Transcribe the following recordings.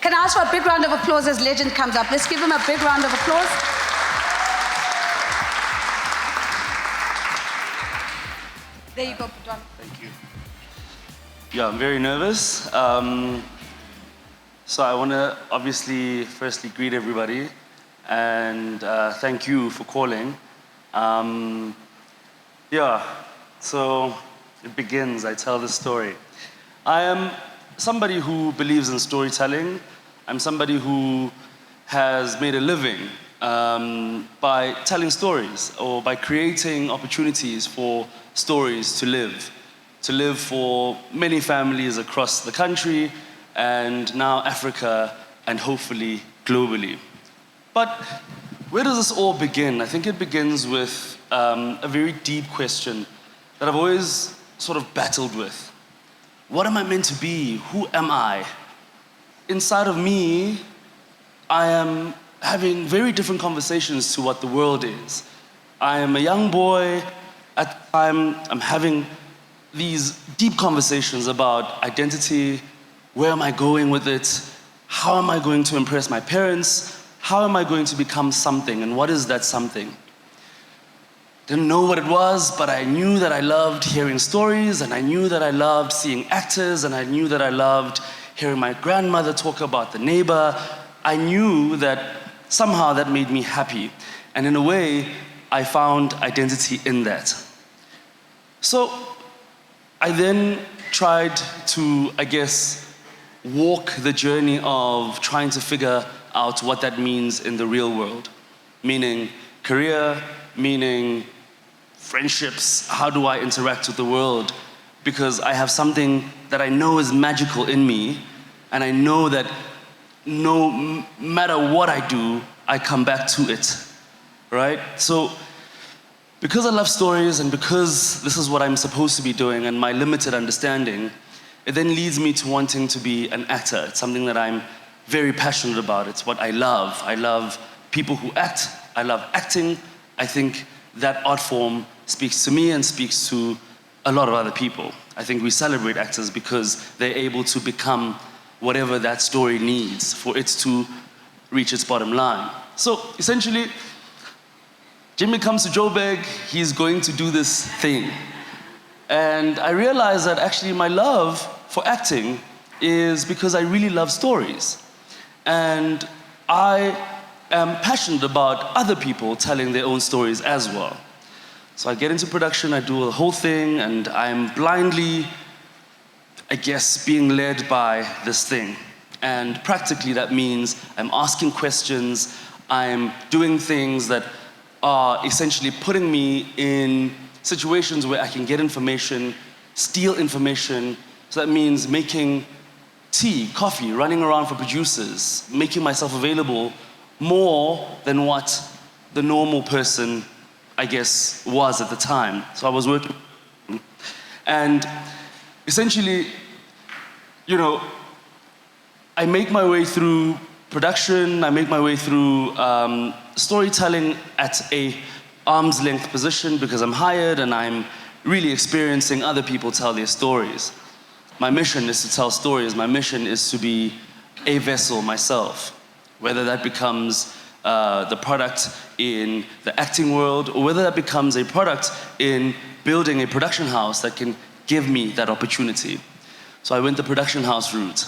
Can I ask for a big round of applause as Legend comes up? Let's give him a big round of applause. There you go, John. Thank you. Yeah, I'm very nervous. So I want to obviously firstly greet everybody and thank you for calling. Yeah, so it begins, I tell this story. I am somebody who believes in storytelling. I'm somebody who has made a living by telling stories or by creating opportunities for stories to live for many families across the country and now Africa and hopefully globally. But where does this all begin? I think it begins with a very deep question that I've always sort of battled with. What am I meant to be? Who am I? Inside of me, I am having very different conversations to what the world is. I am a young boy. At the time, I'm having these deep conversations about identity. Where am I going with it? How am I going to impress my parents? How am I going to become something? And what is that something? Didn't know what it was, but I knew that I loved hearing stories, and I knew that I loved seeing actors, and I knew that I loved hearing my grandmother talk about the neighbor. I knew that somehow that made me happy. And in a way, I found identity in that. So I then tried to, I guess, walk the journey of trying to figure out what that means in the real world. Meaning career, meaning friendships, how do I interact with the world? Because I have something that I know is magical in me, and I know that no matter what I do, I come back to it, right? So, because I love stories and because this is what I'm supposed to be doing and my limited understanding, it then leads me to wanting to be an actor. It's something that I'm very passionate about. It's what I love. I love people who act. I love acting. I think that art form speaks to me and speaks to a lot of other people. I think we celebrate actors because they're able to become whatever that story needs for it to reach its bottom line. So essentially, Jimmy comes to Joburg, he's going to do this thing. And I realized that actually my love for acting is because I really love stories. And I am passionate about other people telling their own stories as well. So I get into production, I do the whole thing, and I'm blindly, I guess, being led by this thing. And practically that means I'm asking questions, I'm doing things that are essentially putting me in situations where I can get information, steal information. So that means making tea, coffee, running around for producers, making myself available more than what the normal person, I guess, was at the time. So I was working. And essentially, you know, I make my way through production, I make my way through storytelling at a arm's length position because I'm hired and I'm really experiencing other people tell their stories. My mission is to tell stories. My mission is to be a vessel myself, whether that becomes the product in the acting world or whether that becomes a product in building a production house that can give me that opportunity. So I went the production house route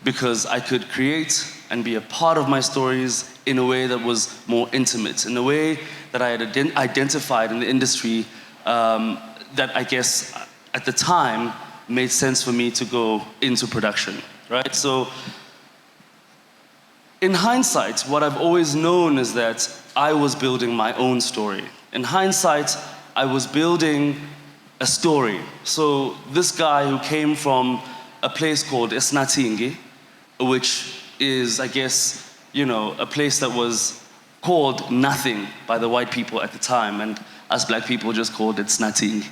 because I could create and be a part of my stories in a way that was more intimate, in a way that I had identified in the industry that I guess at the time made sense for me to go into production, right? So in hindsight, what I've always known is that I was building my own story. In hindsight, I was building a story. So this guy who came from a place called Esnatingi, which is, I guess, you know, a place that was called nothing by the white people at the time, and us black people just called it Snating.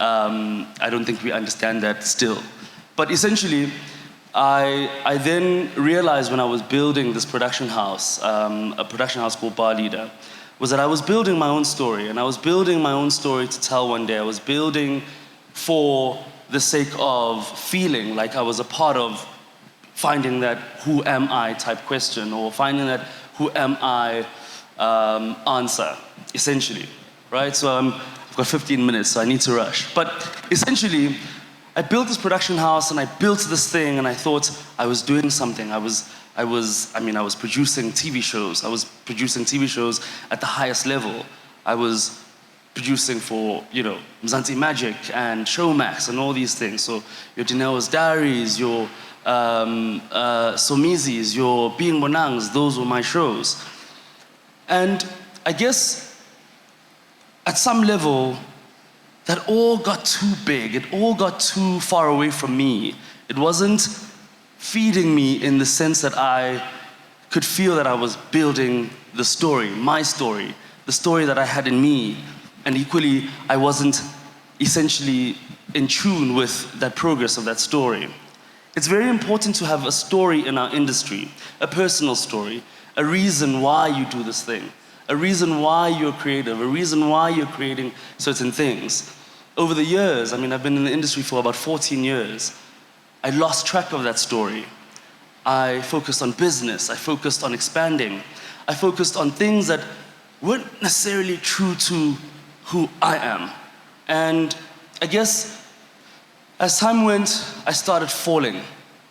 I don't think we understand that still. But essentially, I then realized when I was building this production house, a production house called Bar Leader, was that I was building my own story, and I was building my own story to tell one day. I was building for the sake of feeling like I was a part of finding that who am I type question, or finding that who am I answer, essentially, right? So I've got 15 minutes, so I need to rush. But essentially, I built this production house and I built this thing and I thought I was doing something. I was producing TV shows. I was producing TV shows at the highest level. I was producing for, Mzansi Magic and Showmax and all these things. So your Janelle's Diaries, your Somizis, your Being Bonangs, those were my shows. And I guess at some level, that all got too big. It all got too far away from me. It wasn't feeding me in the sense that I could feel that I was building the story, my story, the story that I had in me. And equally, I wasn't essentially in tune with that progress of that story. It's very important to have a story in our industry, a personal story, a reason why you do this thing, a reason why you're creative, a reason why you're creating certain things. Over the years, I've been in the industry for about 14 years, I lost track of that story. I focused on business, I focused on expanding, I focused on things that weren't necessarily true to who I am. And I guess as time went, I started falling.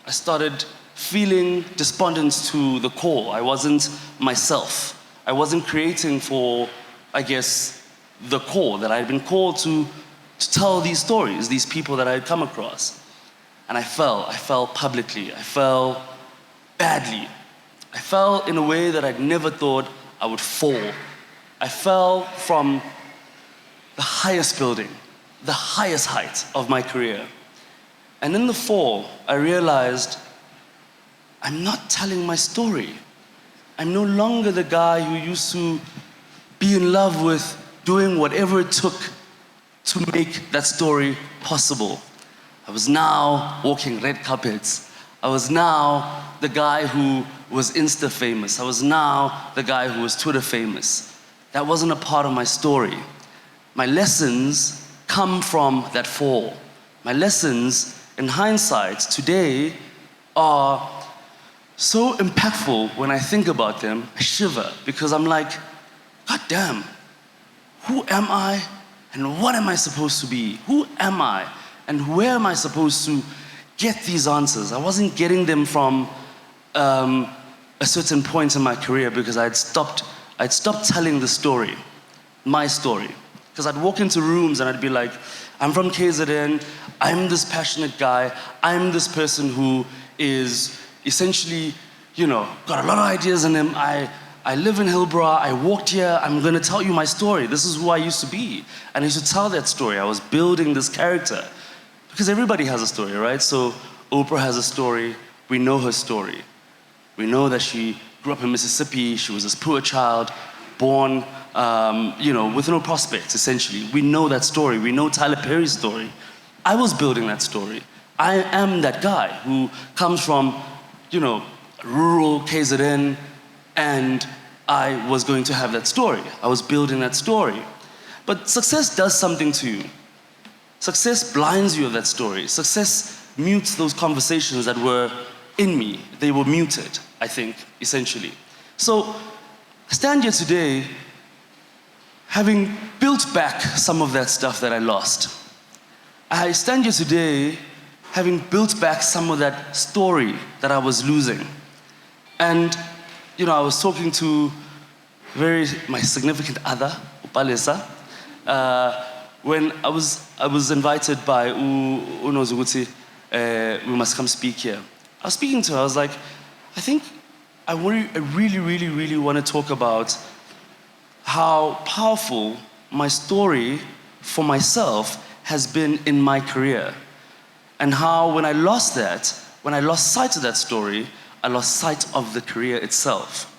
I started feeling despondent to the core. I wasn't myself. I wasn't creating for, I guess, the core that I had been called to tell these stories, these people that I had come across. And I fell publicly. I fell badly. I fell in a way that I'd never thought I would fall. I fell from the highest building, the highest height of my career. And in the fall, I realized I'm not telling my story. I'm no longer the guy who used to be in love with doing whatever it took to make that story possible. I was now walking red carpets. I was now the guy who was Insta famous. I was now the guy who was Twitter famous. That wasn't a part of my story. My lessons come from that fall. My lessons, in hindsight, today are so impactful. When I think about them, I shiver, because I'm like, God damn, who am I and what am I supposed to be? Who am I and where am I supposed to get these answers? I wasn't getting them from a certain point in my career, because I'd stopped telling the story, my story. Because I'd walk into rooms and I'd be like, I'm from KZN, I'm this passionate guy, I'm this person who is essentially, got a lot of ideas in him. I live in Hillbrow, I walked here, I'm gonna tell you my story. This is who I used to be. And I used to tell that story. I was building this character. Because everybody has a story, right? So Oprah has a story, we know her story. We know that she grew up in Mississippi, she was this poor child, born with no prospects, essentially. We know that story. We know Tyler Perry's story. I was building that story. I am that guy who comes from, rural KZN, and I was going to have that story. I was building that story. But success does something to you. Success blinds you of that story. Success mutes those conversations that were in me. They were muted, I think, essentially. So I stand here today having built back some of that stuff that I lost. I stand here today having built back some of that story that I was losing. And, I was talking to my significant other, Upalesa, when I was invited by Unozuguti, we must come speak here. I was speaking to her, I was like, I think I really, really, really want to talk about how powerful my story for myself has been in my career. And how when I lost sight of that story, I lost sight of the career itself.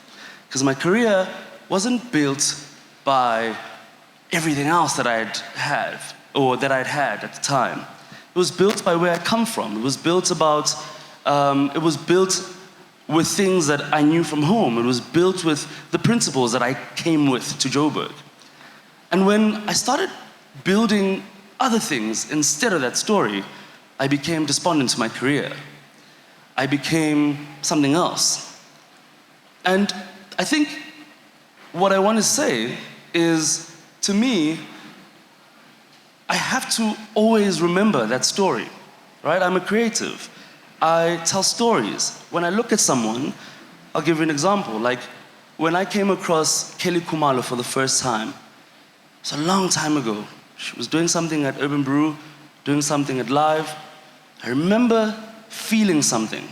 Because my career wasn't built by everything else that I'd had at the time. It was built by where I come from. It was built with things that I knew from home. It was built with the principles that I came with to Joburg. And when I started building other things instead of that story, I became despondent to my career. I became something else. And I think what I want to say is, to me, I have to always remember that story, right? I'm a creative. I tell stories. When I look at someone, I'll give you an example. Like, when I came across Kelly Khumalo for the first time, it's a long time ago. She was doing something at Urban Brew, doing something at Live. I remember feeling something.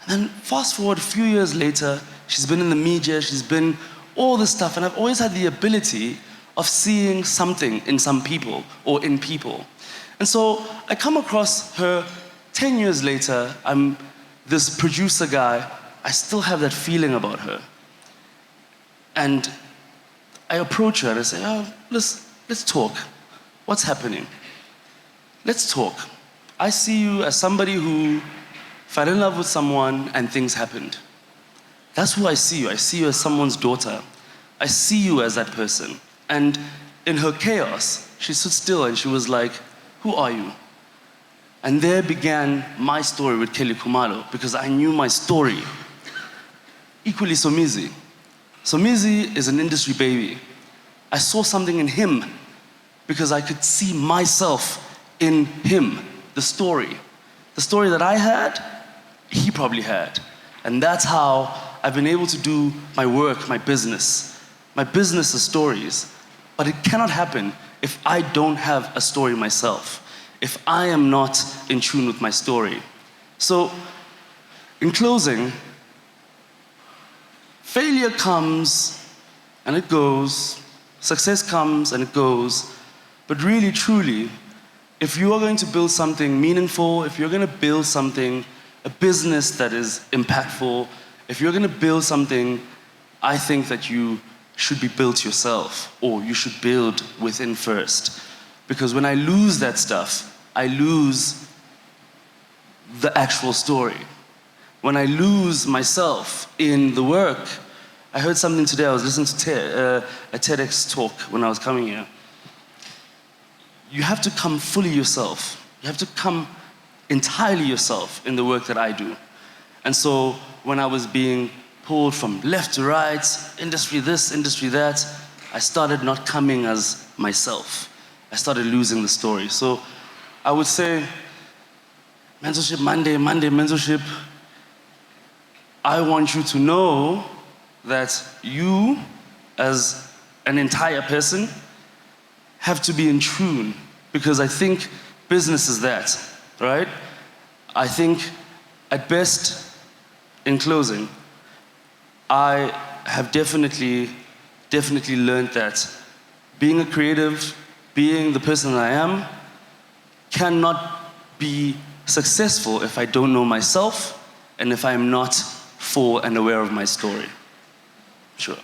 And then fast forward a few years later, she's been in the media, she's been all this stuff, and I've always had the ability of seeing something in some people or in people. And so I come across her 10 years later. I'm this producer guy. I still have that feeling about her. And I approach her and I say, oh, let's talk. What's happening? Let's talk. I see you as somebody who fell in love with someone and things happened. That's who I see you. I see you as someone's daughter. I see you as that person. And in her chaos, she stood still and she was like, who are you? And there began my story with Kelly Khumalo, because I knew my story. Equally Somizi. Somizi is an industry baby. I saw something in him because I could see myself in him, the story. The story that I had, he probably had. And that's how I've been able to do my work, my business. My business is stories, but it cannot happen if I don't have a story myself, if I am not in tune with my story. So, in closing, failure comes and it goes, success comes and it goes, but really, truly, if you are going to build something meaningful, if you're going to build something, a business that is impactful, if you're going to build something, I think that you should be built yourself, or you should build within first. Because when I lose that stuff, I lose the actual story. When I lose myself in the work, I heard something today. I was listening to a TEDx talk when I was coming here. You have to come fully yourself. You have to come entirely yourself in the work that I do. And so when I was being pulled from left to right, industry this, industry that, I started not coming as myself. I started losing the story. So I would say, Mentorship Monday, Mentorship, I want you to know that you, as an entire person, have to be in tune, because I think business is that, right? I think, at best, in closing, I have definitely learned that being a creative, being the person that I am, cannot be successful if I don't know myself and if I am not full and aware of my story. Sure.